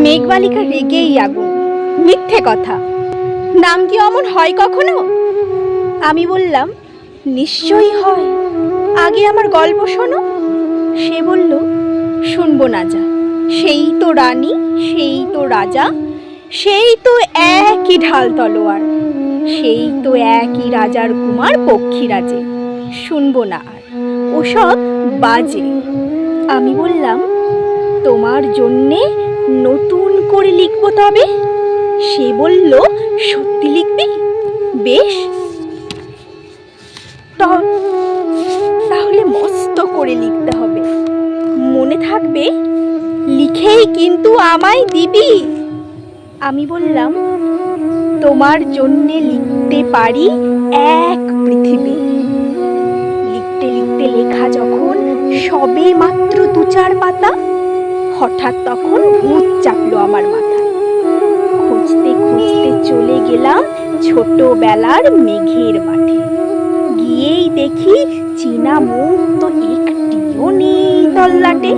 মেঘবালিকা রেগেই আগুন। মিথ্যে কথা, নাম কি অমন হয় কখনো? আমি বললাম, নিশ্চয়ই হয়, আগে আমার গল্প শোনো। সে বলল, শুনবো না যা, সেই তো রানী, সেই তো রাজা, সেই তো একই ঢাল তলোয়ার, সেই তো একই রাজার কুমার পক্ষীরাজে, শুনবো না আর, ওসব বাজে। আমি বললাম, তোমার জন্যে নতুন করে লিখবো তবে। সে বলল, সত্যি লিখবি? বেশ, তাহলে মস্ত করে লিখতে হবে, মনে থাকবে, লিখেই কিন্তু আমায় দিবি। আমি বললাম, তোমার জন্যে লিখতে পারি এক পৃথিবী। লিখতে লিখতে লেখা যখন সবে মাত্র ২-৪ পাতা, হঠাৎ তখন ভূত চাপলো আমার মাথায়। খুঁজতে খুঁজতে চলে গেলাম ছোটবেলার মেঘের মাঠে। গিয়েই দেখি চীনা মুখ তো একটিও নেই তল্লাটে।